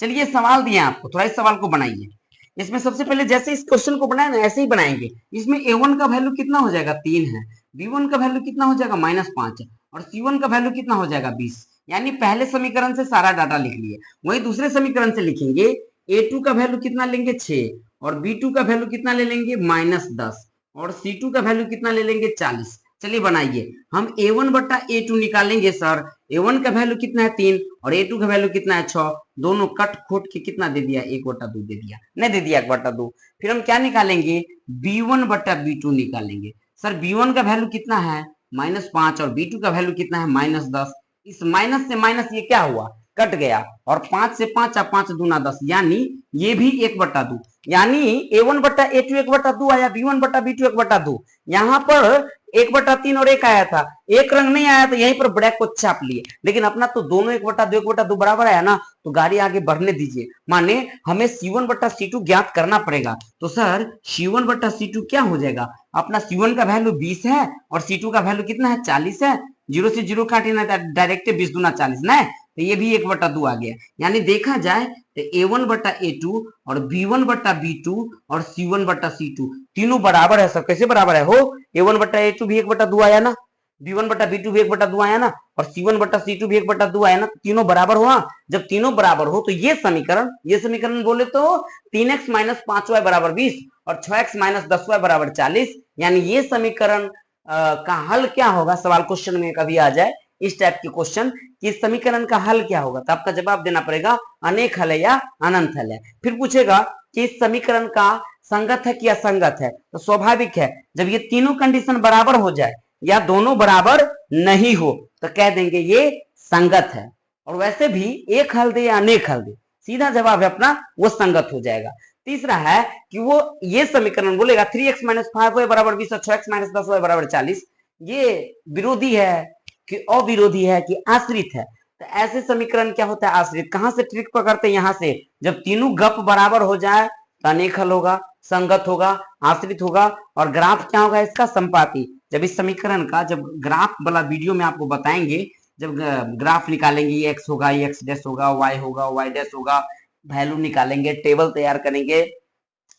चलिए सवाल दिए आपको, थोड़ा इस सवाल को बनाइए। इसमें सबसे पहले जैसे इस क्वेश्चन को बनाए ना ऐसे ही बनाएंगे। इसमें a1 का वैल्यू कितना हो जाएगा 3 है, b1 का वैल्यू कितना हो जाएगा -5 और c1 का वैल्यू कितना हो जाएगा 20। यानी पहले समीकरण से सारा डाटा लिख लिए। वही दूसरे समीकरण से लिखेंगे a2 का वैल्यू कितना लेंगे 6 और b2 का वैल्यू कितना ले लेंगे -10 और c2 का वैल्यू कितना ले लेंगे 40। चलिए बनाइए, हम a1 बट्टा a2 निकालेंगे। सर a1 का वैल्यू कितना है 3 और a2 का वैल्यू कितना है 6, दोनों कट खोट के कितना दे दिया 1/2 दे दिया, नहीं दे दिया 1/2। फिर हम क्या निकालेंगे, b1 बट्टा b2 निकालेंगे। सर b1 का वैल्यू कितना है -5 और b2 का वैल्यू कितना है -10। इस माइनस से माइनस ये क्या हुआ, कट गया और 5 से 5 5 दूना 10, यानी ये भी 1/2। यानी a1 बट्टा a2 1/2 आया, b1 बट्टा b2 1/2। यहाँ पर 1/3 और 1 आया था, एक रंग नहीं आया तो यहीं पर ब्रैक को छाप लिए। लेकिन अपना तो दोनों 1/2 बराबर आया ना, तो गाड़ी आगे बढ़ने दीजिए। माने हमें c1 बट्टा c2 ज्ञात करना पड़ेगा। तो सर c1 बट्टा c2 क्या हो जाएगा, अपना c1 का वैल्यू 20 है और c2 का वैल्यू कितना है 40 है। 0 से 0 काटे ना, डायरेक्ट 20 दूना 40 ना, तो ये भी 1/2 आ गया। यानी देखा जाए तो a1 बट्टा a2 और b1 बट्टा b2 और c1 बट्टा c2 तीनों बराबर है। सब कैसे बराबर है हो, a1 बट्टा a2 भी 1/2 आया ना, b1 बट्टा b2 भी 1/2 आया ना और c1 बट्टा c2 भी 1/2 आया ना, तीनों बराबर हुआ। जब तीनों बराबर हो तो ये समीकरण बोले तो 3x - 5y बराबर 20 और 6x - 10y बराबर 40। यानी ये समीकरण का हल क्या होगा, सवाल क्वेश्चन में कभी आ जाए इस टाइप के क्वेश्चन कि इस समीकरण का हल क्या होगा, तो आपका जवाब देना पड़ेगा अनेक हल है या अनंत हल है। फिर पूछेगा कि इस समीकरण का संगत है कि असंगत है, तो स्वाभाविक है जब ये तीनों कंडीशन बराबर हो जाए, या दोनों बराबर नहीं हो तो कह देंगे ये संगत है। और वैसे भी एक हल दे या अनेक हल दे, सीधा जवाब है अपना वो संगत हो जाएगा। तीसरा है कि वो ये समीकरण बोलेगा 3x माइनस 5y बराबर 20 और 6x माइनस 10y बराबर 40, ये विरोधी है कि अविरोधी है कि आश्रित है। तो ऐसे समीकरण क्या होता है आश्रित। कहां से ट्रिक पकड़ते हैं, यहां से जब तीनों गप बराबर हो जाए तो अनेक हल होगा, संगत होगा, आश्रित होगा। और ग्राफ क्या होगा इसका, संपाती। जब इस समीकरण का जब ग्राफ वाला वीडियो में आपको बताएंगे, जब ग्राफ निकालेंगे, ये एक्स होगा, ये एक्स डैश होगा, वाई डैश होगा, वैल्यू निकालेंगे, टेबल तैयार करेंगे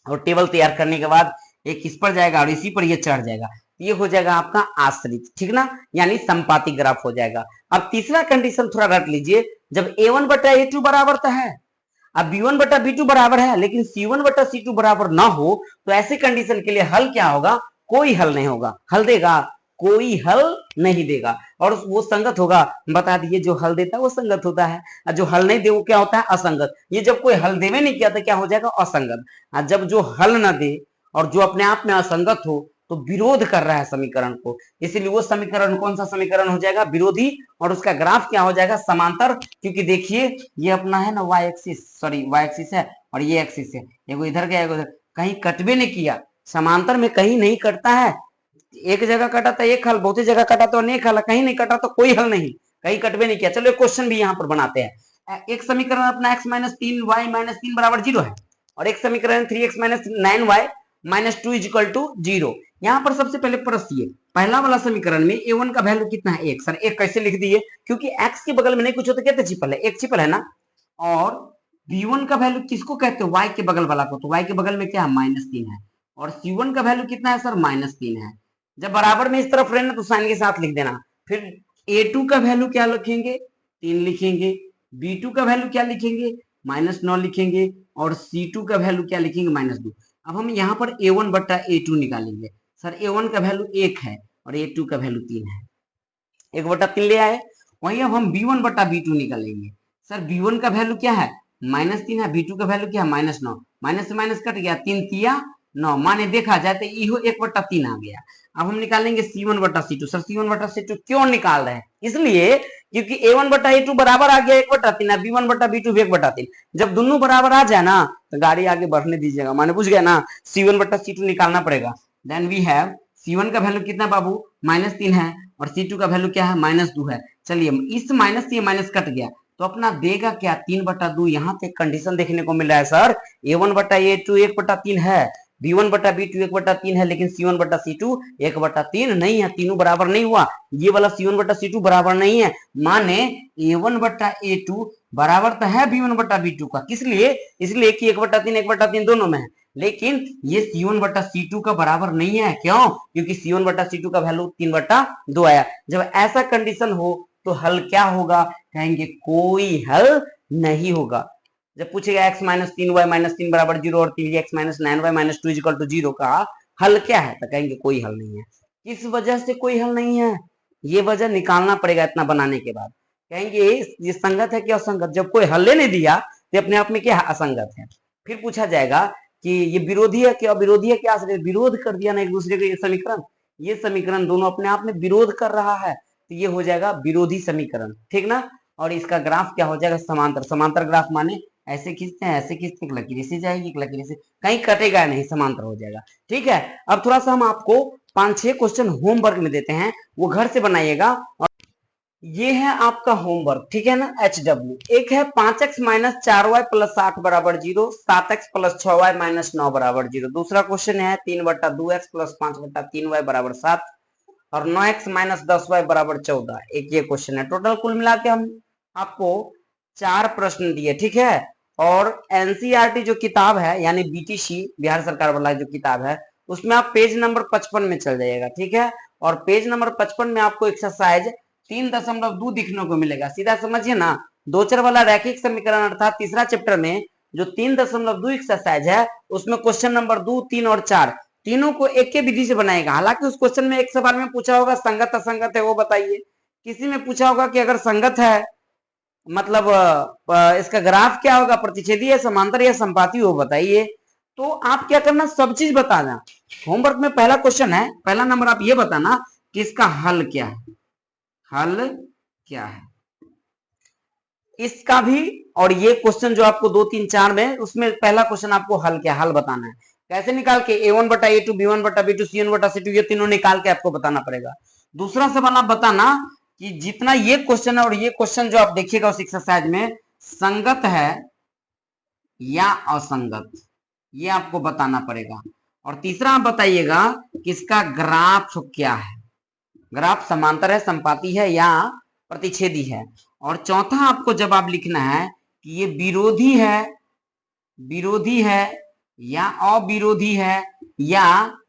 और टेबल तैयार करने के बाद एक इस पर जाएगा और इसी पर ये चढ़ जाएगा, ये हो जाएगा आपका आश्रित, ठीक ना, यानी संपाती ग्राफ हो जाएगा। अब तीसरा कंडीशन थोड़ा रट लीजिए, जब a1 बटा a2 बराबर तो है, अब b1 बटा b2 बराबर है, लेकिन c1 बटा c2 बराबर ना हो तो ऐसे कंडीशन के लिए हल क्या होगा, कोई हल नहीं होगा। हल देगा, कोई हल नहीं देगा। और वो संगत होगा, बता दिए जो हल देता है वो संगत होता है, और जो हल नहीं दे वो क्या होता है, असंगत। ये जब कोई हल देवे नहीं किया तो क्या हो जाएगा, असंगत। और जब जो हल ना दे और जो अपने आप में असंगत हो तो विरोध कर रहा है समीकरण को, इसलिए वो समीकरण कौन सा समीकरण हो जाएगा, विरोधी। और उसका ग्राफ क्या हो जाएगा, समांतर। क्योंकि देखिए ये अपना है ना वाई एक्सिस है और ये एक्सिस है, एगो इधर गया एगो इधर, कहीं कटबे नहीं किया। समांतर में कहीं नहीं कटता है, एक जगह कटा तो एक हल, बहुत जगह कटा तो अनेक हल, कहीं नहीं कटा तो कोई हल नहीं, कहीं कटबे नहीं किया। चलो एक क्वेश्चन भी यहाँ पर बनाते हैं। एक समीकरण अपना x माइनस 3y माइनस 3 बराबर 0 है, और एक समीकरण 3x minus 9y minus 2 is equal to 0। यहाँ पर सबसे पहले प्रश्न ये पहला वाला समीकरण में a1 का वैल्यू कितना है, 1। सर 1 कैसे लिख दिए, क्योंकि x के बगल में नहीं कुछ हो तो कहते छिपल है, एक छिपल है ना। और b1 का वैल्यू किसको कहते हैं, y के बगल वाला को, तो y के बगल में क्या है, -3 है। और c1 का वैल्यू कितना है सर, -3 है। जब बराबर में इस तरफ रहना तो साइन के साथ लिख देना। फिर a2 का वैल्यू क्या लिखेंगे, 3 लिखेंगे। b2 का वैल्यू क्या लिखेंगे, -9 लिखेंगे। और c2 का वैल्यू क्या लिखेंगे, -2। अब हम यहाँ पर a1 बट्टा a2 निकालेंगे। सर a1 का वैल्यू 1 है और a2 का वैल्यू 3 है, 1 बट्टा 3 ले आए। वहीं अब हम b1 बट्टा b2 निकालेंगे। सर b1 का वैल्यू क्या है, -3 है, b2 का वैल्यू क्या है, -9। माइनस से माइनस कट गया, 3 तिया 9, माने देखा जाए तो इहो 1/3 आ गया। अब हम निकालेंगे c1 बटा c2। सर c1 बटा c2 क्यों निकाल रहे हैं, इसलिए क्योंकि a1 बटा a2 बराबर आ गया 1/3, b1 बटा b2 भी 1/3। जब दोनों बराबर आ जाए ना तो गाड़ी आगे बढ़ने दीजिएगा, माने बुझ गया ना, c1 बटा c2 निकालना पड़ेगा। देन वी हैव c1 का वैल्यू कितना बाबू, -3 है, और c2 का वैल्यू क्या है, -2 है। चलिए इस माइनस से माइनस कट गया तो अपना देगा क्या, 3/2। यहाँ पे कंडीशन देखने को मिल रहा है सर, a1 बटा a2 1/3 है, b1 बटा b2 1/3 है, लेकिन c1 बटा c2 1/3 नहीं है, तीनों बराबर नहीं हुआ। ये वाला c1 बटा c2 बराबर नहीं है, माने a1 बटा a2 बराबर तो है b1 बटा b2 का। किस लिए, इसलिए कि 1/3 1/3 दोनों में है, लेकिन ये c1 बटा c2 का बराबर नहीं है। क्यों, क्योंकि c1 बटा c2 का वैल्यू 3/2 आया। जब ऐसा कंडीशन हो तो हल क्या होगा, कहेंगे कोई हल नहीं होगा। जब पूछेगा x माइनस 3y माइनस 3 बराबर 0 और 3x minus 9y minus 2 equal to 0 का हल क्या है, तो कहेंगे कोई हल नहीं है। किस वजह से कोई हल नहीं है, ये वजह निकालना पड़ेगा इतना बनाने के बाद। कहेंगे ये संगत है कि असंगत, जब कोई हल नहीं दिया तो अपने आप में क्या असंगत है। फिर पूछा जाएगा कि ये विरोधी है कि अविरोधी है, क्या विरोध कर दिया ना एक दूसरे के, ये समीकरण, ये समीकरण दोनों अपने आप में विरोध कर रहा है, तो ये हो जाएगा विरोधी समीकरण, ठीक ना। और इसका ग्राफ क्या हो जाएगा, समांतर। समांतर ग्राफ माने ऐसे खींचते हैं, ऐसे खींचते, एक लकीर से जाएगी, एक लकीर से, कहीं कटेगा नहीं, समांतर हो जाएगा, ठीक है। अब थोड़ा सा हम आपको 5-6 क्वेश्चन होमवर्क में देते हैं, वो घर से बनाइएगा। और ये है आपका होमवर्क, ठीक है ना, HW। एक है 5x माइनस 4y प्लस 8 बराबर 0, 7x प्लस 6y माइनस 9 बराबर 0। दूसरा क्वेश्चन है 3/2x प्लस 5/3y बराबर 7 और 9x माइनस 10y बराबर 14। एक ये क्वेश्चन है। टोटल कुल मिला के हम आपको 4 प्रश्न दिए, ठीक है। और एनसीईआरटी जो किताब है, यानी बीटीसी बिहार सरकार वाला जो किताब है, उसमें आप पेज नंबर 55 में चल जाइएगा, ठीक है। और पेज नंबर 55 में आपको एक्सरसाइज 3.2 दिखने को मिलेगा। सीधा समझिए ना, दो चर वाला रैखिक समीकरण अर्थात तीसरा चैप्टर में जो 3.2 एक्सरसाइज है, उसमें क्वेश्चन नंबर 2, 3 और 4 तीनों को एक के विधि से बनाएगा। हालांकि उस क्वेश्चन में एक सवाल में पूछा होगा संगत असंगत है वो बताइए, किसी में पूछा होगा कि अगर संगत है मतलब इसका ग्राफ क्या होगा, प्रतिच्छेदी है, समांतर या संपाती हो बताइए। तो आप क्या करना, सब चीज बताना। होमवर्क में पहला क्वेश्चन है, पहला नंबर आप ये बताना कि इसका हल क्या है, हल क्या है इसका भी। और ये क्वेश्चन जो आपको 2 3 4 में, उसमें पहला क्वेश्चन आपको हल क्या, हल बताना है। कैसे निकाल के, A1 बटा A2, B1 बटा B2, C1 बटा C2, ये तीनों निकाल के आपको बताना पड़ेगा। दूसरा सवाल आप बताना कि जितना ये क्वेश्चन है और ये क्वेश्चन जो आप देखिएगा उस एक्सरसाइज में, संगत है या असंगत, ये आपको बताना पड़ेगा। और तीसरा आप बताइएगा कि इसका ग्राफ क्या है, ग्राफ समांतर है, संपाती है या प्रतिच्छेदी है। और चौथा आपको जवाब लिखना है कि ये विरोधी है, विरोधी है या अविरोधी है या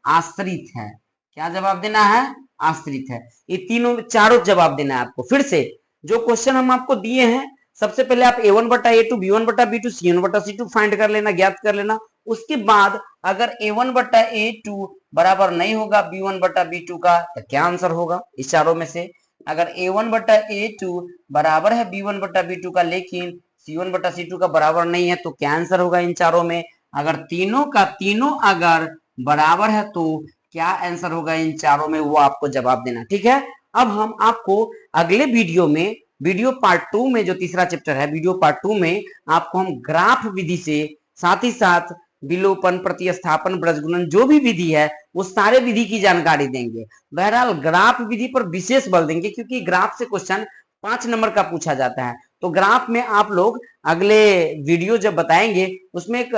आश्रित है। क्या जवाब देना है, आश्रित है। ये तीनों चारों जवाब देना है आपको। फिर से जो क्वेश्चन हम आपको दिए हैं, सबसे पहले आप A1 बटा A2, B1 बटा B2, C1 बटा C2 फाइंड कर लेना, ज्ञात कर लेना। उसके बाद अगर A1 बटा A2 बराबर नहीं होगा B1 बटा B2 का, तो क्या आंसर होगा इस चारों में से। अगर A1 बटा A2 बराबर है B1 बटा B2 का, लेकिन C1 बटा C2 का बराबर नहीं है, तो क्या आंसर होगा इन चारों में। अगर तीनों का तीनों अगर बराबर है तो क्या आंसर होगा इन चारों में, वो आपको जवाब देना। ठीक है, अब हम आपको अगले वीडियो में, वीडियो पार्ट 2 में, जो तीसरा चैप्टर है, वीडियो पार्ट 2 में आपको हम ग्राफ विधि से साथ ही साथ विलोपन, प्रतिस्थापन, ब्रजगुणन, जो भी विधि है वो सारे विधि की जानकारी देंगे। बहरहाल ग्राफ विधि पर विशेष बल देंगे, क्योंकि ग्राफ से क्वेश्चन 5 नंबर का पूछा जाता है। तो ग्राफ में आप लोग अगले वीडियो जब बताएंगे, उसमें एक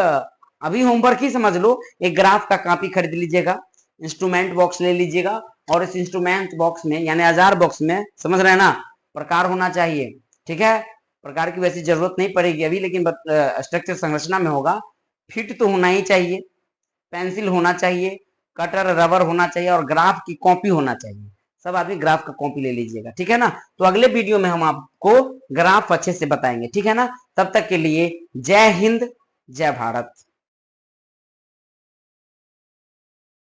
अभी होमवर्क ही समझ लो, एक ग्राफ का कॉपी खरीद लीजिएगा, इंस्ट्रूमेंट बॉक्स ले लीजिएगा, और इस इंस्ट्रूमेंट बॉक्स में यानी औजार बॉक्स में, समझ रहे हैं ना, प्रकार होना चाहिए। ठीक है, प्रकार की वैसी जरूरत नहीं पड़ेगी अभी, लेकिन स्ट्रक्चर संरचना में होगा। फिट तो होना ही चाहिए, पेंसिल होना चाहिए, कटर रबर होना चाहिए, और ग्राफ की कॉपी होना चाहिए। सब आदमी ग्राफ का कॉपी ले लीजिएगा, ठीक है ना। तो अगले वीडियो में हम आपको ग्राफ अच्छे से बताएंगे, ठीक है ना। तब तक के लिए जय हिंद, जय भारत।